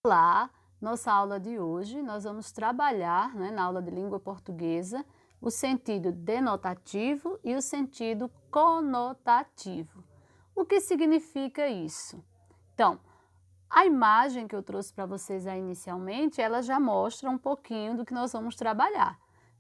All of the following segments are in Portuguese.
Olá, nossa aula de hoje nós vamos trabalhar, na aula de língua portuguesa, o sentido denotativo e o sentido conotativo. O que significa isso? Então, a imagem que eu trouxe para vocês aí inicialmente, ela já mostra um pouquinho do que nós vamos trabalhar.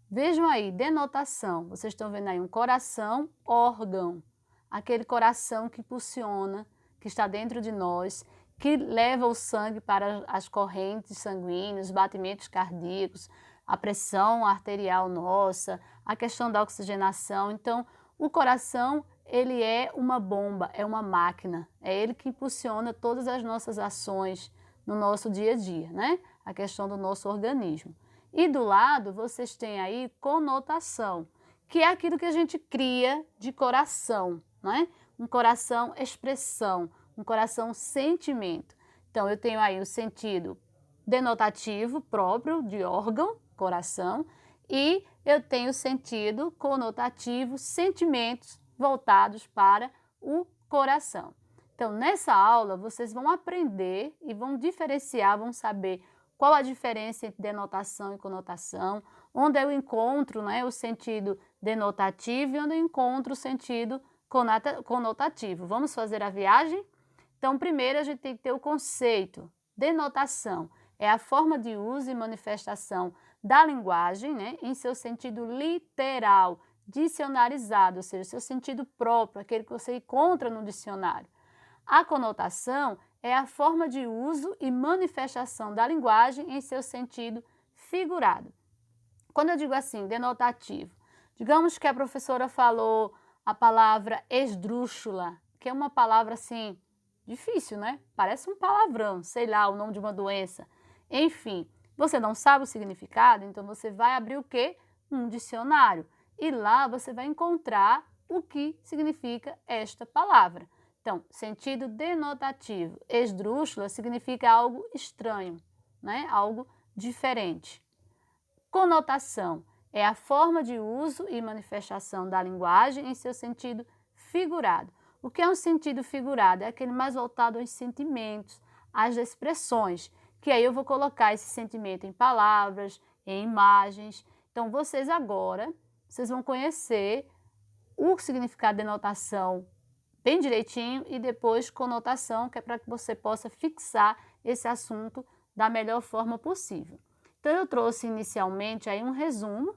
Vejam aí, denotação, vocês estão vendo aí um coração, órgão, aquele coração que impulsiona, que está dentro de nós, que leva o sangue para as correntes sanguíneas, os batimentos cardíacos, a pressão arterial nossa, a questão da oxigenação. Então, o coração, ele é uma bomba, é uma máquina, é ele que impulsiona todas as nossas ações no nosso dia a dia, né? A questão do nosso organismo. E do lado, vocês têm aí conotação, que é aquilo que a gente cria de coração, né? Um coração expressão, um coração sentimento. Então, eu tenho aí o sentido denotativo próprio de órgão, coração, e eu tenho o sentido conotativo, sentimentos voltados para o coração. Então, nessa aula, vocês vão aprender e vão diferenciar, vão saber qual a diferença entre denotação e conotação, onde eu encontro, o sentido denotativo e onde eu encontro o sentido conotativo. Vamos fazer a viagem? Então, primeiro a gente tem que ter o conceito. Denotação é a forma de uso e manifestação da linguagem, em seu sentido literal, dicionarizado, ou seja, seu sentido próprio, aquele que você encontra no dicionário. A conotação é a forma de uso e manifestação da linguagem em seu sentido figurado. Quando eu digo assim, denotativo, digamos que a professora falou a palavra esdrúxula, que é uma palavra assim, difícil, né? Parece um palavrão, sei lá, o nome de uma doença. Enfim, você não sabe o significado, então você vai abrir o quê? Um dicionário. E lá você vai encontrar o que significa esta palavra. Então, sentido denotativo. Esdrúxula significa algo estranho, algo diferente. Conotação é a forma de uso e manifestação da linguagem em seu sentido figurado. O que é um sentido figurado? É aquele mais voltado aos sentimentos, às expressões, que aí eu vou colocar esse sentimento em palavras, em imagens. Então, vocês agora, vocês vão conhecer o significado de denotação bem direitinho e depois conotação, que é para que você possa fixar esse assunto da melhor forma possível. Então, eu trouxe inicialmente aí um resumo,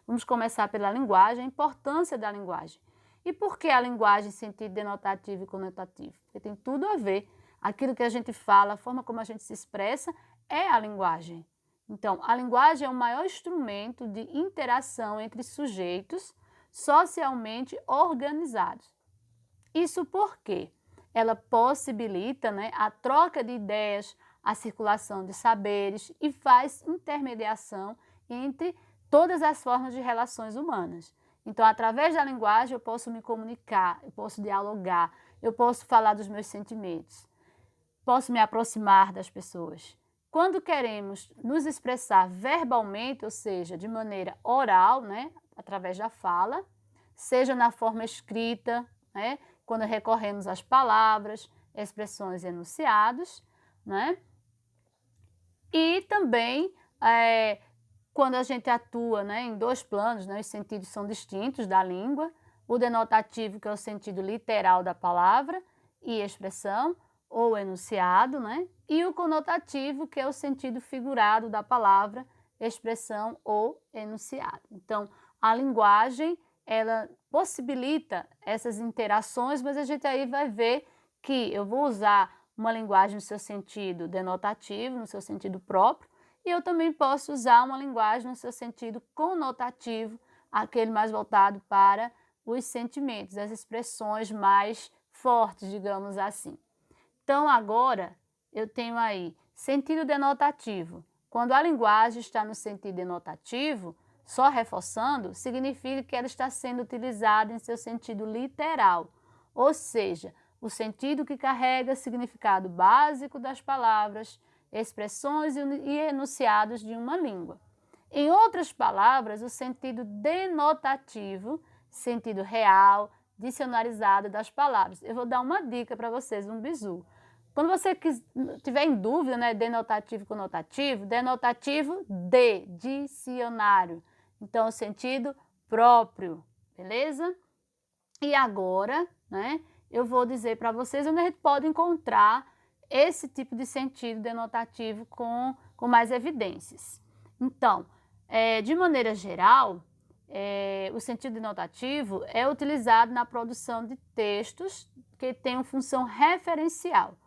Vamos começar pela linguagem, a importância da linguagem. E por que a linguagem em sentido denotativo e conotativo? Porque tem tudo a ver. Aquilo que a gente fala, a forma como a gente se expressa é a linguagem. Então, a linguagem é o maior instrumento de interação entre sujeitos socialmente organizados. Isso porque ela possibilita, a troca de ideias, a circulação de saberes e faz intermediação entre todas as formas de relações humanas. Então, através da linguagem, eu posso me comunicar, eu posso dialogar, eu posso falar dos meus sentimentos, posso me aproximar das pessoas. Quando queremos nos expressar verbalmente, ou seja, de maneira oral, através da fala, seja na forma escrita, quando recorremos às palavras, expressões e enunciados, E também quando a gente atua em dois planos, os sentidos são distintos da língua, o denotativo, que é o sentido literal da palavra e expressão, ou enunciado, e o conotativo, que é o sentido figurado da palavra, expressão ou enunciado. Então, a linguagem, ela possibilita essas interações, mas a gente aí vai ver que eu vou usar uma linguagem no seu sentido denotativo, no seu sentido próprio, e eu também posso usar uma linguagem no seu sentido conotativo, aquele mais voltado para os sentimentos, as expressões mais fortes, digamos assim. Então, agora, eu tenho aí sentido denotativo. Quando a linguagem está no sentido denotativo, só reforçando, significa que ela está sendo utilizada em seu sentido literal, ou seja, o sentido que carrega significado básico das palavras, expressões e enunciados de uma língua. Em outras palavras, o sentido denotativo, sentido real, dicionarizado das palavras. Eu vou dar uma dica para vocês, um bizu. Quando você tiver em dúvida, né, denotativo e conotativo, denotativo de, dicionário. Então, o sentido próprio, beleza? E agora, né, eu vou dizer para vocês onde a gente pode encontrar esse tipo de sentido denotativo com mais evidências. Então, de maneira geral, o sentido denotativo é utilizado na produção de textos que tenham função referencial,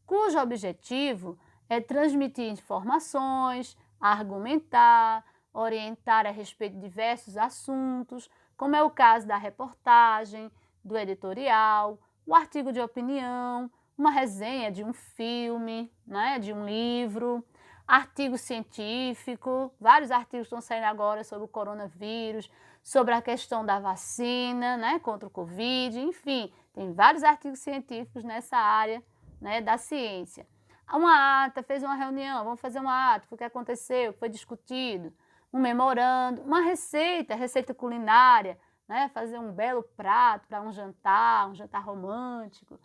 cujo objetivo é transmitir informações, argumentar, orientar a respeito de diversos assuntos, como é o caso da reportagem, do editorial, o artigo de opinião, uma resenha de um filme, né, de um livro, artigo científico, vários artigos estão saindo agora sobre o coronavírus, sobre a questão da vacina, né, contra o Covid, enfim, tem vários artigos científicos nessa área, né, da ciência. Uma ata, fez uma reunião, vamos fazer uma ata, o que aconteceu, o que foi discutido, um memorando, uma receita culinária, né, fazer um belo prato para um jantar romântico,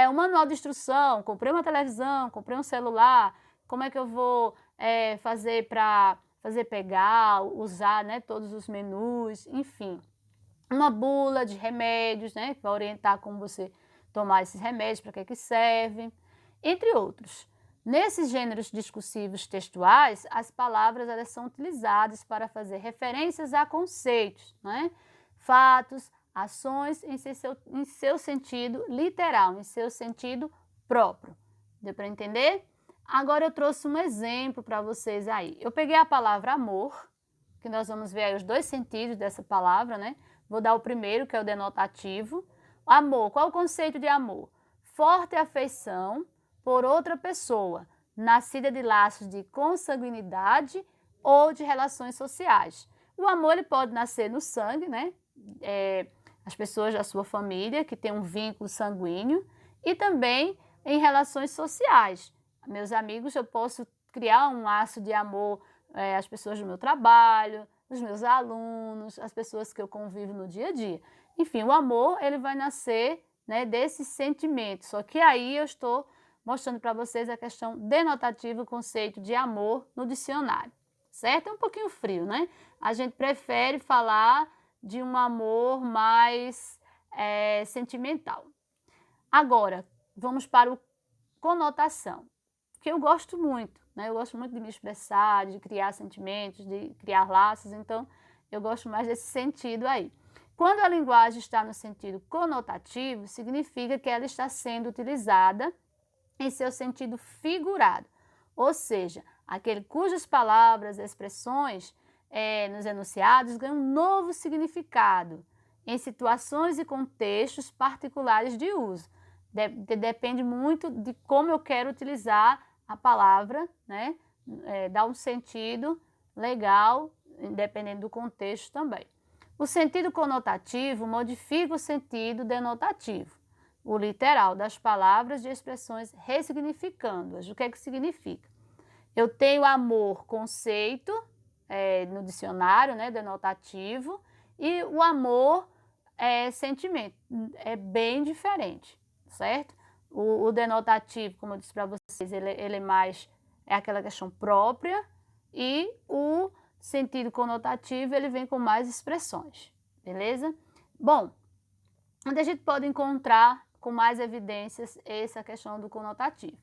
um manual de instrução, comprei uma televisão, comprei um celular, como é que eu vou fazer para fazer pegar, usar, né, todos os menus, enfim. Uma bula de remédios, né, que vai orientar como você tomar esses remédios, para que servem, entre outros. Nesses gêneros discursivos textuais, as palavras elas são utilizadas para fazer referências a conceitos, né, fatos, ações em seu sentido literal, em seu sentido próprio. Deu para entender? Agora eu trouxe um exemplo para vocês aí. Eu peguei a palavra amor, que nós vamos ver aí os dois sentidos dessa palavra, né? Vou dar o primeiro, que é o denotativo. Amor, qual é o conceito de amor? Forte afeição por outra pessoa, nascida de laços de consanguinidade ou de relações sociais. O amor ele pode nascer no sangue, né? As pessoas da sua família que têm um vínculo sanguíneo e também em relações sociais. Meus amigos, eu posso criar um laço de amor às pessoas do meu trabalho, os meus alunos, as pessoas que eu convivo no dia a dia. Enfim, o amor ele vai nascer, né, desse sentimento. Só que aí eu estou mostrando para vocês a questão denotativa, o conceito de amor no dicionário. Certo? É um pouquinho frio, né? A gente prefere falar de um amor mais sentimental. Agora, vamos para o conotação, que eu gosto muito, né? Eu gosto muito de me expressar, de criar sentimentos, de criar laços, então eu gosto mais desse sentido aí. Quando a linguagem está no sentido conotativo, significa que ela está sendo utilizada em seu sentido figurado, ou seja, aquele cujas palavras e expressões nos enunciados ganham um novo significado em situações e contextos particulares de uso. Depende muito de como eu quero utilizar a palavra, né? Dá um sentido legal, dependendo do contexto também. O sentido conotativo modifica o sentido denotativo, o literal das palavras e expressões, ressignificando-as. O que é que significa? Eu tenho amor, conceito, no dicionário, né, denotativo, e o amor sentimento. É bem diferente, certo? O denotativo, como eu disse para vocês, ele é mais aquela questão própria, e o sentido conotativo ele vem com mais expressões, beleza? Bom, onde a gente pode encontrar com mais evidências essa questão do conotativo?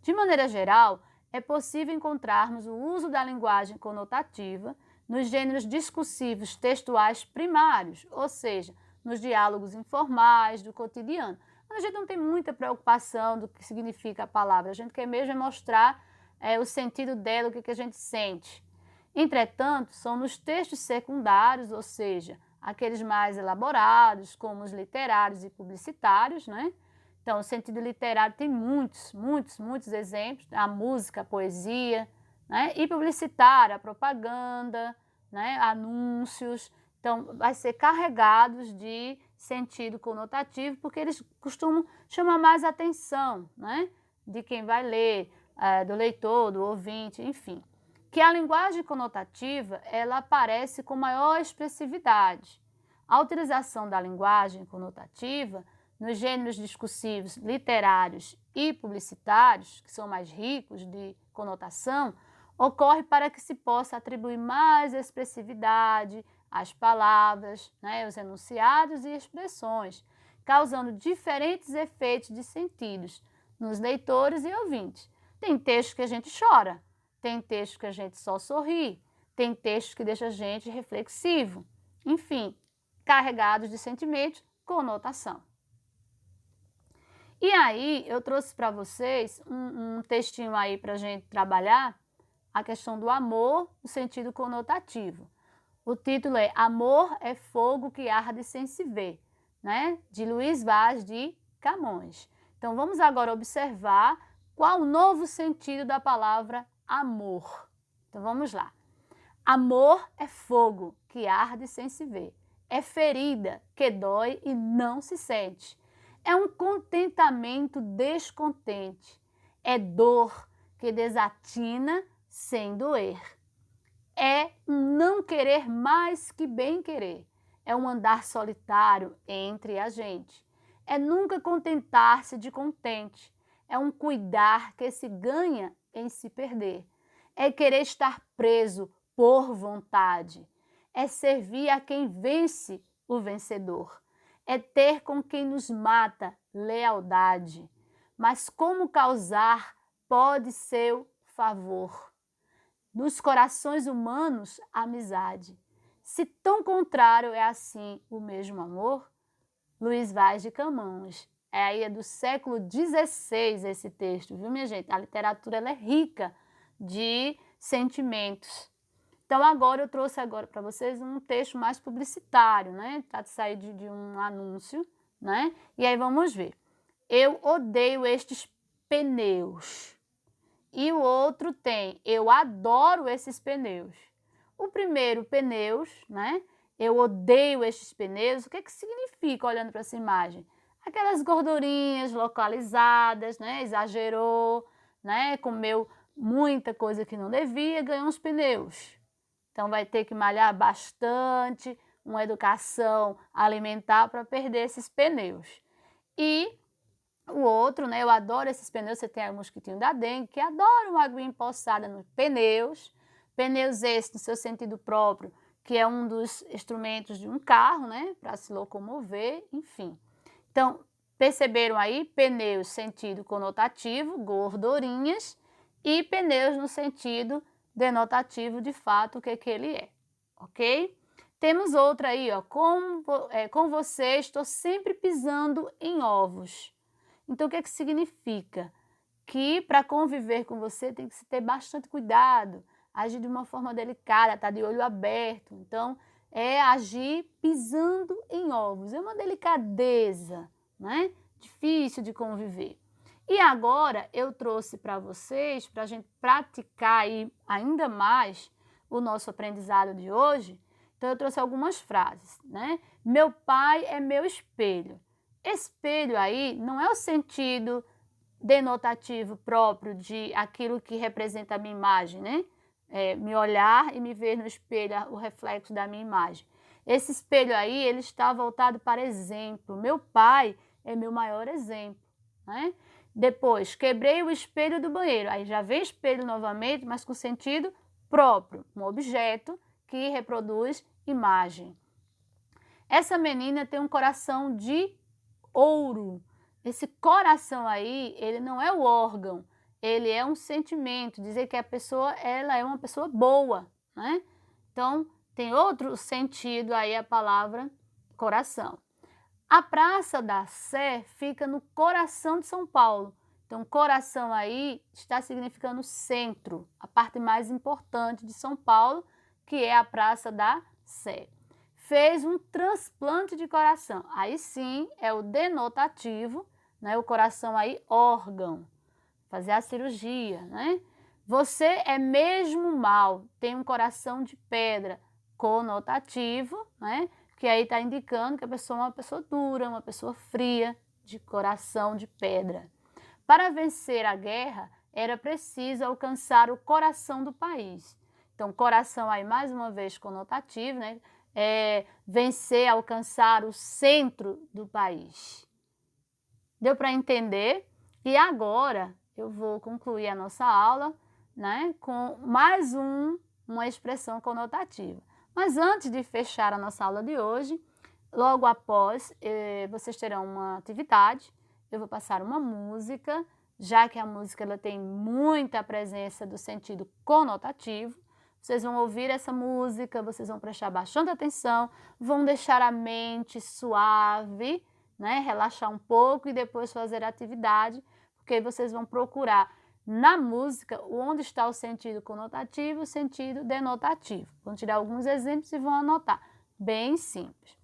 De maneira geral, é possível encontrarmos o uso da linguagem conotativa nos gêneros discursivos textuais primários, ou seja, nos diálogos informais do cotidiano. A gente não tem muita preocupação do que significa a palavra, a gente quer mesmo mostrar o sentido dela, o que a gente sente. Entretanto, são nos textos secundários, ou seja, aqueles mais elaborados, como os literários e publicitários, né? Então, o sentido literário tem muitos exemplos, a música, a poesia, né? E publicitário, a propaganda, né? Anúncios. Então, vai ser carregados de sentido conotativo, porque eles costumam chamar mais atenção, né? De quem vai ler, do leitor, do ouvinte, enfim. Que a linguagem conotativa, ela aparece com maior expressividade. A utilização da linguagem conotativa nos gêneros discursivos literários e publicitários, que são mais ricos de conotação, ocorre para que se possa atribuir mais expressividade às palavras, né, os enunciados e expressões, causando diferentes efeitos de sentidos nos leitores e ouvintes. Tem texto que a gente chora, tem texto que a gente só sorri, tem texto que deixa a gente reflexivo, enfim, carregados de sentimentos, conotação. E aí, eu trouxe para vocês um textinho aí para a gente trabalhar a questão do amor no sentido conotativo. O título é Amor é Fogo que Arde Sem Se Ver, né? De Luiz Vaz de Camões. Então, vamos agora observar qual o novo sentido da palavra amor. Então, vamos lá. Amor é fogo que arde sem se ver. É ferida que dói e não se sente. É um contentamento descontente. É dor que desatina sem doer. É um não querer mais que bem querer. É um andar solitário entre a gente. É nunca contentar-se de contente. É um cuidar que se ganha em se perder. É querer estar preso por vontade. É servir a quem vence o vencedor. É ter com quem nos mata lealdade. Mas como causar pode seu favor? Nos corações humanos, amizade. Se tão contrário é assim o mesmo amor, Luiz Vaz de Camões. Aí é do século XVI esse texto, viu, minha gente? A literatura ela é rica de sentimentos. Então, agora eu trouxe agora para vocês um texto mais publicitário, né? Tá de sair de um anúncio, né? E aí vamos ver. Eu odeio estes pneus. E o outro tem, eu adoro esses pneus. O primeiro, pneus, né? Eu odeio estes pneus. O que que significa olhando para essa imagem? Aquelas gordurinhas localizadas, né? Exagerou, né? Comeu muita coisa que não devia, ganhou uns pneus. Então vai ter que malhar bastante, uma educação alimentar para perder esses pneus. E o outro, né? Eu adoro esses pneus. Você tem o mosquitinho da dengue, que adora uma aguinha empoçada nos pneus. Pneus esses, no seu sentido próprio, que é um dos instrumentos de um carro, né? Para se locomover, enfim. Então, perceberam aí? Pneus, sentido conotativo, gordurinhas, e pneus no sentido denotativo, de fato, o que que ele é, ok? Temos outra aí, ó. Com você estou sempre pisando em ovos. Então, o que que significa? Que para conviver com você tem que se ter bastante cuidado, agir de uma forma delicada, estar de olho aberto. Então, é agir pisando em ovos. É uma delicadeza, né? Difícil de conviver. E agora eu trouxe para vocês, para a gente praticar aí ainda mais o nosso aprendizado de hoje. Então, eu trouxe algumas frases, né? Meu pai é meu espelho. Espelho aí não é o sentido denotativo próprio de aquilo que representa a minha imagem, né? Me olhar e me ver no espelho, o reflexo da minha imagem. Esse espelho aí, ele está voltado para exemplo. Meu pai é meu maior exemplo, né? Depois, quebrei o espelho do banheiro. Aí já vem espelho novamente, mas com sentido próprio, um objeto que reproduz imagem. Essa menina tem um coração de ouro. Esse coração aí, ele não é o órgão, ele é um sentimento, dizer que a pessoa, ela é uma pessoa boa, né? Então, tem outro sentido aí a palavra coração. A Praça da Sé fica no coração de São Paulo. Então, coração aí está significando centro, a parte mais importante de São Paulo, que é a Praça da Sé. Fez um transplante de coração. Aí sim é o denotativo, né? O coração aí, órgão. Fazer a cirurgia, né? Você é mesmo mal, tem um coração de pedra, conotativo, né? Que aí está indicando que a pessoa é uma pessoa dura, uma pessoa fria, de coração de pedra. Para vencer a guerra, era preciso alcançar o coração do país. Então, coração aí, mais uma vez, conotativo, né? Vencer, alcançar o centro do país. Deu para entender? E agora eu vou concluir a nossa aula, né, com mais uma expressão conotativa. Mas antes de fechar a nossa aula de hoje, logo após, vocês terão uma atividade, eu vou passar uma música, já que a música ela tem muita presença do sentido conotativo. Vocês vão ouvir essa música, vocês vão prestar bastante atenção, vão deixar a mente suave, né, relaxar um pouco e depois fazer a atividade, porque vocês vão procurar na música onde está o sentido conotativo e o sentido denotativo. Vão tirar alguns exemplos e vão anotar. Bem simples.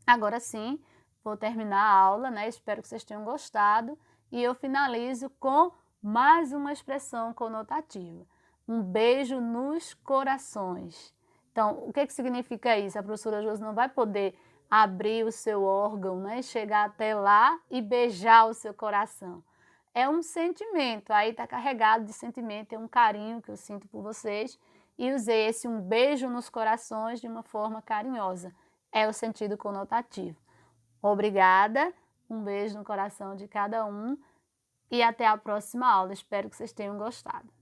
Agora sim, vou terminar a aula, né? Espero que vocês tenham gostado e eu finalizo com mais uma expressão conotativa. Um beijo nos corações. Então, o que significa isso? A professora Josi não vai poder abrir o seu órgão, né? Chegar até lá e beijar o seu coração. É um sentimento, aí está carregado de sentimento, é um carinho que eu sinto por vocês e usei esse um beijo nos corações de uma forma carinhosa. É o sentido conotativo. Obrigada, um beijo no coração de cada um e até a próxima aula. Espero que vocês tenham gostado.